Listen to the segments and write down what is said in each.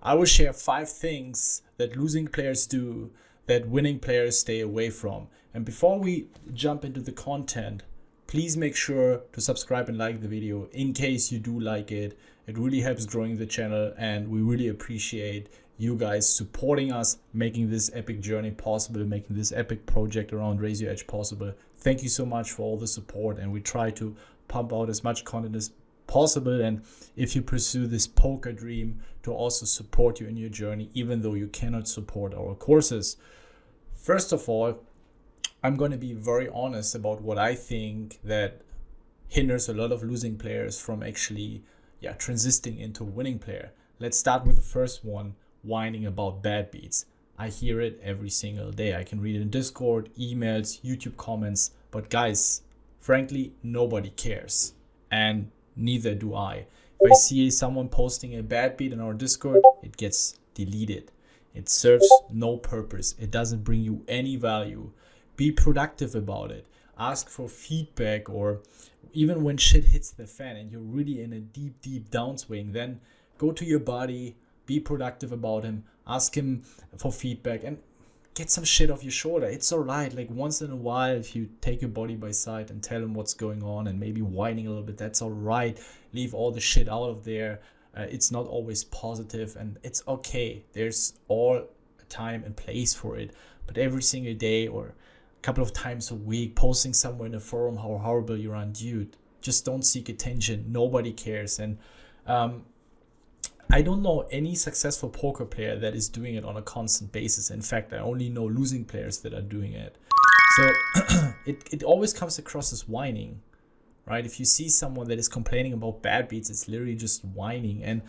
I will share 5 things that losing players do that winning players stay away from. And before we jump into the content, please make sure to subscribe and like the video in case you do like it. It really helps growing the channel, and we really appreciate you guys supporting us, making this epic journey possible, making this epic project around Raise Your Edge possible. Thank you so much for all the support, and we try to pump out as much content as possible. And if you pursue this poker dream, to also support you in your journey, even though you cannot support our courses. First of all, I'm going to be very honest about what I think that hinders a lot of losing players from actually transitioning into a winning player. Let's start with the first one, whining about bad beats. I hear it every single day. I can read it in Discord, emails, YouTube comments, but guys, frankly, nobody cares, and neither do I. If I see someone posting a bad beat in our Discord, it gets deleted. It serves no purpose. It doesn't bring you any value. Be productive about it. Ask for feedback, or even when shit hits the fan and you're really in a deep downswing, then go to your buddy, be productive about him, ask him for feedback, and get some shit off your shoulder. It's alright. Like, once in a while, if you take your buddy by side and tell him what's going on and maybe whining a little bit, that's alright. Leave all the shit out of there. It's not always positive, and it's okay. There's all a time and place for it. But every single day or a couple of times a week, posting somewhere in a forum how horrible you are, dude, just don't seek attention. Nobody cares. And I don't know any successful poker player that is doing it on a constant basis. In fact, I only know losing players that are doing it. So it always comes across as whining, right? If you see someone that is complaining about bad beats, it's literally just whining. And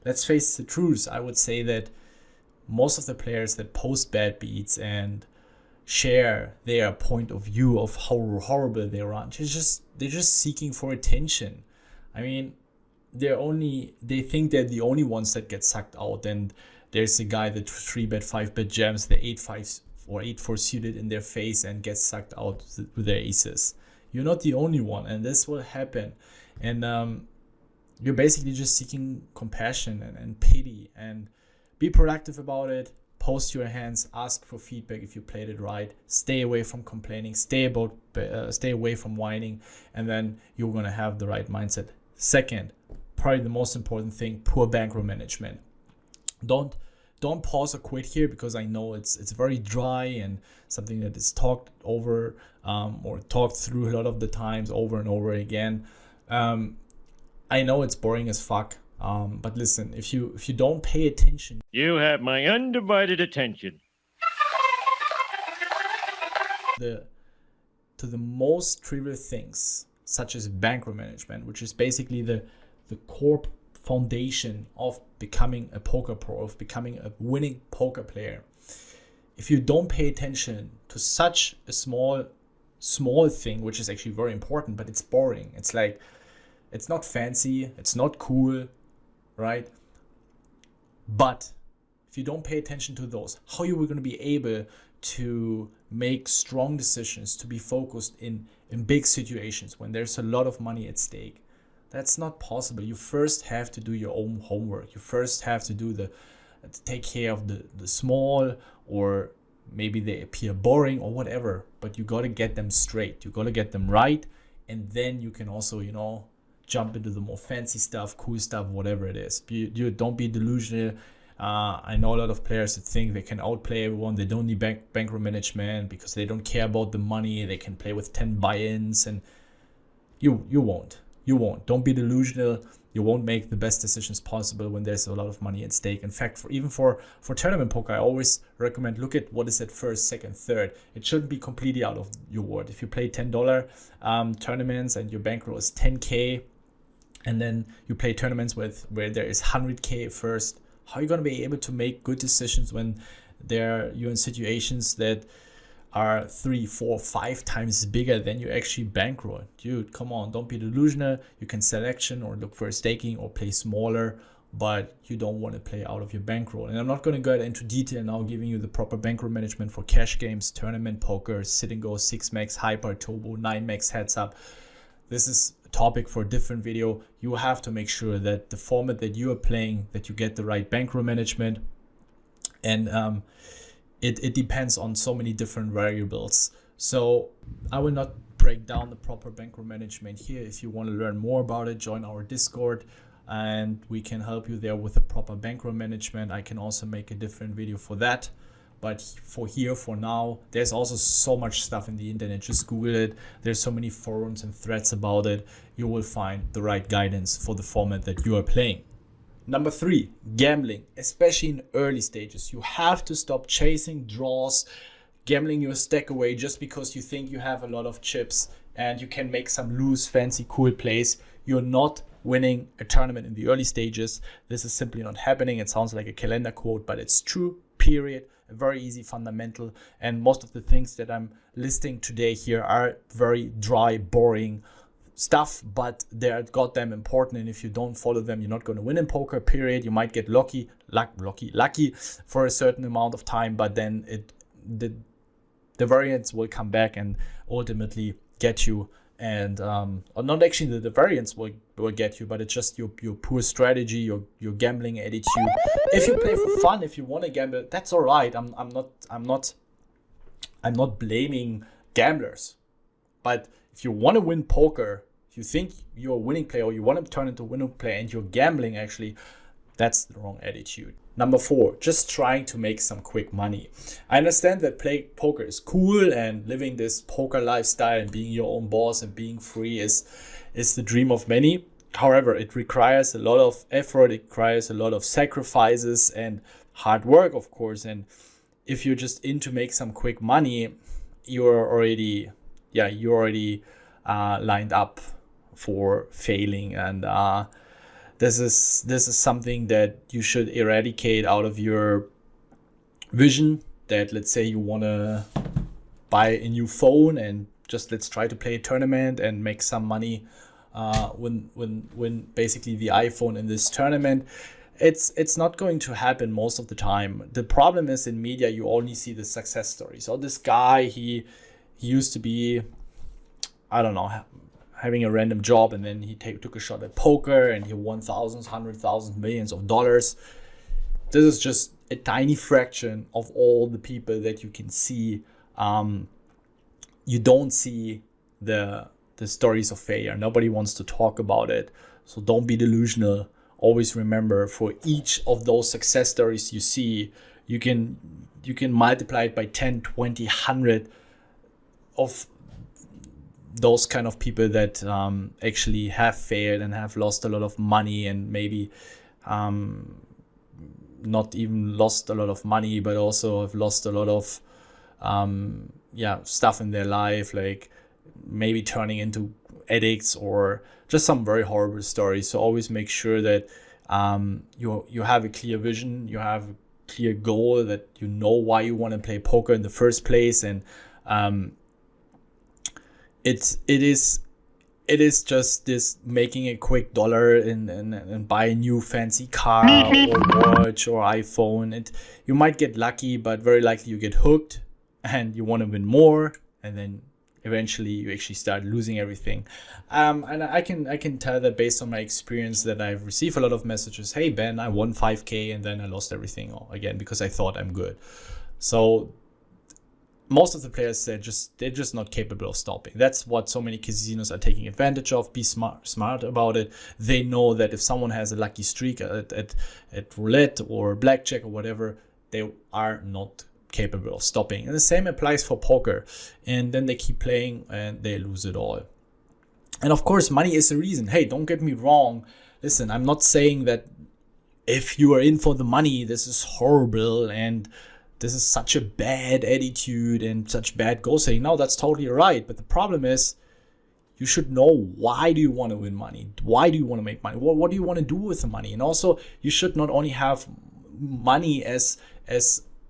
let's face the truth, I would say that most of the players that post bad beats and share their point of view of how horrible they run, they're just seeking for attention. I mean, they think they're the only ones that get sucked out, and there's a guy that 3-bet 5-bet jams the 8-5 or 8-4 suited in their face and gets sucked out with their aces. You're not the only one, and this will happen. And you're basically just seeking compassion and pity, and be productive about it. Post your hands, ask for feedback if you played it right, stay away from complaining, stay away from whining, and then you're gonna have the right mindset. Second, probably the most important thing, poor bankroll management. Don't pause or quit here, because I know it's very dry and something that is talked over or talked through a lot of the times over and over again. I know it's boring as fuck, but listen, if you don't pay attention, you have my undivided attention. To the most trivial things, such as bankroll management, which is basically the core foundation of becoming a poker pro, of becoming a winning poker player. If you don't pay attention to such a small thing, which is actually very important, but it's boring. It's like, it's not fancy, it's not cool, right? But if you don't pay attention to those, how you are going to be able to make strong decisions, to be focused in big situations when there's a lot of money at stake? That's not possible. You first have to do your own homework. You first have to take care of the small, or maybe they appear boring or whatever, but you got to get them straight. You got to get them right. And then you can also, jump into the more fancy stuff, cool stuff, whatever it is. You don't be delusional. I know a lot of players that think they can outplay everyone. They don't need bankroll management because they don't care about the money. They can play with 10 buy-ins, and you won't. You won't. Don't be delusional. You won't make the best decisions possible when there's a lot of money at stake. In fact, even for tournament poker, I always recommend look at what is at first, second, third. It shouldn't be completely out of your world. If you play $10 tournaments and your bankroll is 10K, and then you play tournaments where there is 100K first, how are you going to be able to make good decisions when you're in situations that are 3, 4, 5 times bigger than you actually bankroll? Dude, come on, don't be delusional. You can selection or look for a staking or play smaller, but you don't want to play out of your bankroll. And I'm not going to go into detail now, giving you the proper bankroll management for cash games, tournament poker, sit and go, 6 max, hyper, turbo, 9 max heads up. This is topic for a different video. You have to make sure that the format that you are playing, that you get the right bankroll management, and it depends on so many different variables. So I will not break down the proper bankroll management here. If you want to learn more about it, join our Discord and we can help you there with the proper bankroll management. I can also make a different video for that. But for now, there's also so much stuff in the internet. Just Google it. There's so many forums and threads about it. You will find the right guidance for the format that you are playing. Number 3, gambling, especially in early stages. You have to stop chasing draws, gambling your stack away just because you think you have a lot of chips and you can make some loose, fancy, cool plays. You're not winning a tournament in the early stages. This is simply not happening. It sounds like a calendar quote, but it's true, period. A very easy fundamental. And most of the things that I'm listing today here are very dry, boring stuff, but they're goddamn important. And if you don't follow them, you're not going to win in poker, period. You might get lucky for a certain amount of time, but then the variance will come back and ultimately get you. And or not actually the variance will get you, but it's just your poor strategy, your gambling attitude. If you play for fun, if you want to gamble, that's all right. I'm not blaming gamblers, but if you want to win poker, if you think you're a winning player or you want to turn into a winning player and you're gambling, actually, that's the wrong attitude. Number 4, just trying to make some quick money. I understand that playing poker is cool and living this poker lifestyle and being your own boss and being free is the dream of many. However, it requires a lot of effort, it requires a lot of sacrifices and hard work, of course. And if you're just in to make some quick money, you're already lined up for failing. And this is something that you should eradicate out of your vision. That, let's say you want to buy a new phone and just let's try to play a tournament and make some money when basically the iPhone in this tournament. It's not going to happen most of the time. The problem is in media you only see the success stories. So this guy, he used to be, I don't know, having a random job, and then he took a shot at poker and he won thousands, 100,000, millions of dollars. This is just a tiny fraction of all the people that you can see. You don't see the stories of failure. Nobody wants to talk about it. So don't be delusional. Always remember, for each of those success stories you see, you can multiply it by 10, 20, 100 of those kind of people that actually have failed and have lost a lot of money, and maybe not even lost a lot of money, but also have lost a lot of stuff in their life, like maybe turning into addicts or just some very horrible stories. So always make sure that you have a clear vision, you have a clear goal, that you know why you want to play poker in the first place. And it is just this making a quick dollar and buy a new fancy car or watch or iPhone. You might get lucky, but very likely you get hooked and you want to win more, and then eventually you actually start losing everything. And I can tell that based on my experience, that I've received a lot of messages, hey Ben, I won 5K and then I lost everything again because I thought I'm good. So most of the players, they're just not capable of stopping. That's what so many casinos are taking advantage of. Be smart about it. They know that if someone has a lucky streak at roulette or blackjack or whatever, they are not capable of stopping. And the same applies for poker. And then they keep playing and they lose it all. And of course, money is the reason. Hey, don't get me wrong. Listen, I'm not saying that if you are in for the money, this is horrible and this is such a bad attitude and such bad goal setting. No, that's totally right. But the problem is, you should know, why do you want to win money? Why do you want to make money? What do you want to do with the money? And also, you should not only have money as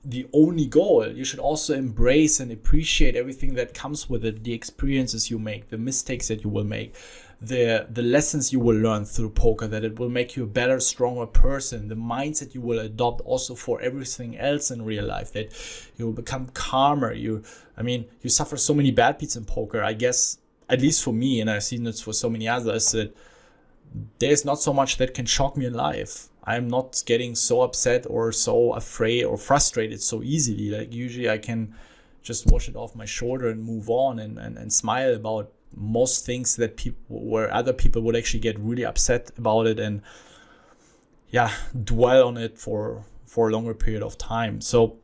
the only goal. You should also embrace and appreciate everything that comes with it, the experiences you make, the mistakes that you will make, the lessons you will learn through poker, that it will make you a better, stronger person, the mindset you will adopt also for everything else in real life, that you will become calmer. You suffer so many bad beats in poker. I guess at least for me, and I've seen this for so many others, that there's not so much that can shock me in life. I'm not getting so upset or so afraid or frustrated so easily. Like usually I can just wash it off my shoulder and move on and smile about most things that where other people would actually get really upset about it and dwell on it for a longer period of time. So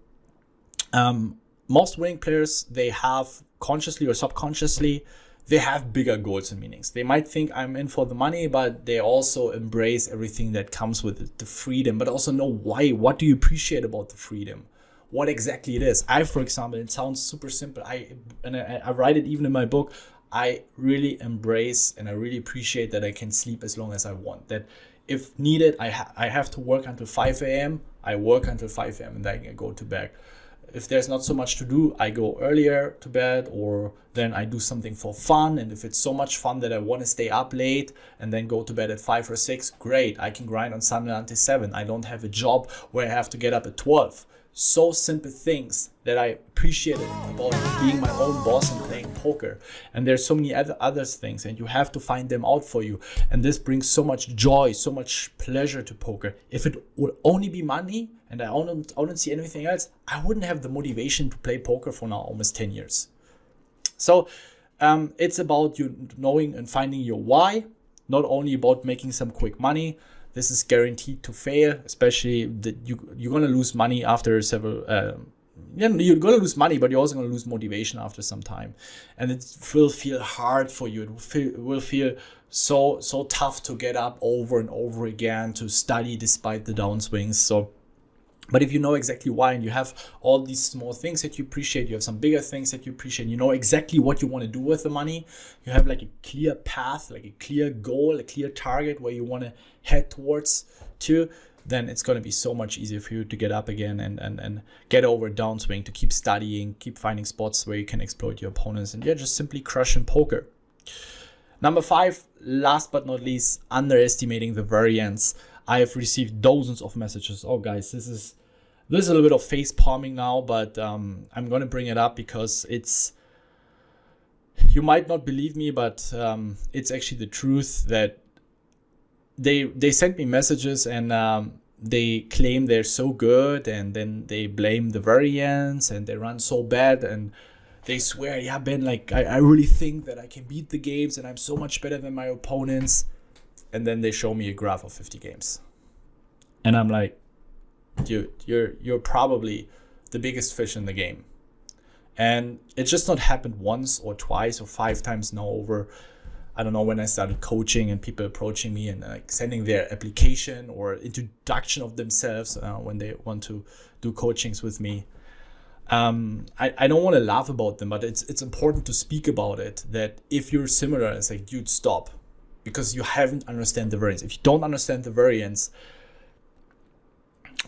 most winning players, they have consciously or subconsciously, they have bigger goals and meanings. They might think I'm in for the money, but they also embrace everything that comes with it, the freedom, but also know why. What do you appreciate about the freedom? What exactly it is? For example, it sounds super simple. I write it even in my book. I really embrace and I really appreciate that I can sleep as long as I want. That if needed, I have to work until 5 a.m. I work until 5 a.m. and then I go to bed. If there's not so much to do, I go earlier to bed, or then I do something for fun. And if it's so much fun that I want to stay up late and then go to bed at 5 or 6, great. I can grind on Sunday until 7. I don't have a job where I have to get up at 12. So simple things that I appreciated about being my own boss and playing poker. And there's so many other things, and you have to find them out for you. And this brings so much joy, so much pleasure to poker. If it would only be money and I don't see anything else, I wouldn't have the motivation to play poker for now almost 10 years. So it's about you knowing and finding your why, not only about making some quick money. This is guaranteed to fail, especially that you're going to lose money after several, you're going to lose money, but you're also going to lose motivation after some time. And it will feel hard for you. It will feel so tough to get up over and over again, to study despite the downswings. But if you know exactly why, and you have all these small things that you appreciate, you have some bigger things that you appreciate, you know exactly what you want to do with the money, you have like a clear path, like a clear goal, a clear target where you want to head towards then it's going to be so much easier for you to get up again and get over a downswing, to keep studying, keep finding spots where you can exploit your opponents, and just simply crush in poker. Number 5, last but not least, underestimating the variance. I have received dozens of messages. Oh guys, this is a little bit of face palming now, but I'm going to bring it up because you might not believe me, but it's actually the truth that they sent me messages and they claim they're so good, and then they blame the variance and they run so bad, and they swear, yeah, Ben, like I really think that I can beat the games and I'm so much better than my opponents. And then they show me a graph of 50 games. And I'm like, dude, you're probably the biggest fish in the game. And it's just not happened once or twice or 5 times now over, I don't know, when I started coaching and people approaching me and like sending their application or introduction of themselves when they want to do coachings with me. I don't want to laugh about them, but it's important to speak about it, that if you're similar, it's like, dude, stop. Because you haven't understand the variance. If you don't understand the variance,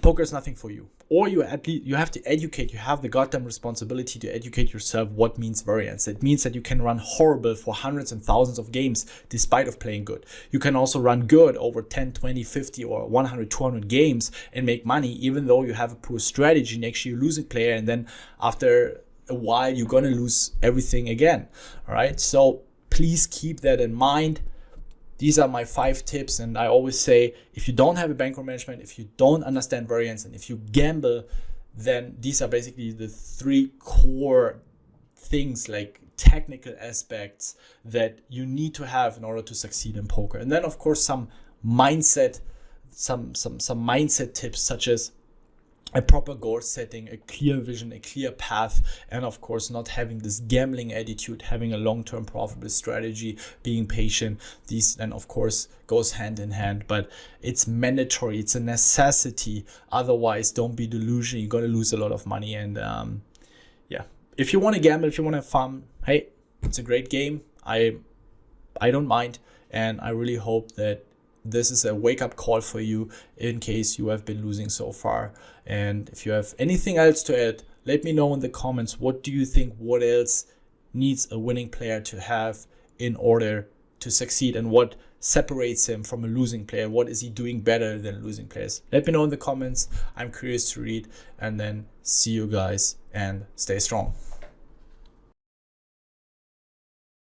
poker is nothing for you. Or you have to educate. You have the goddamn responsibility to educate yourself what means variance. It means that you can run horrible for hundreds and thousands of games despite of playing good. You can also run good over 10, 20, 50 or 100, 200 games and make money even though you have a poor strategy and actually you're a losing player, and then after a while you're going to lose everything again. All right, so please keep that in mind. These are my 5 tips, and I always say, if you don't have a bankroll management, if you don't understand variance, and if you gamble, then these are basically the 3 core things, like technical aspects that you need to have in order to succeed in poker. And then of course some mindset tips, such as a proper goal setting, a clear vision, a clear path, and of course not having this gambling attitude, having a long-term profitable strategy, being patient. These then of course goes hand in hand, but it's mandatory, it's a necessity. Otherwise, don't be delusional, you're going to lose a lot of money. And if you want to gamble, if you want to have fun, hey, it's a great game. I don't mind, and I really hope that this is a wake-up call for you in case you have been losing so far. And if you have anything else to add, let me know in the comments. What do you think? What else needs a winning player to have in order to succeed, and what separates him from a losing player? What is he doing better than losing players? Let me know in the comments. I'm curious to read, and then see you guys and stay strong.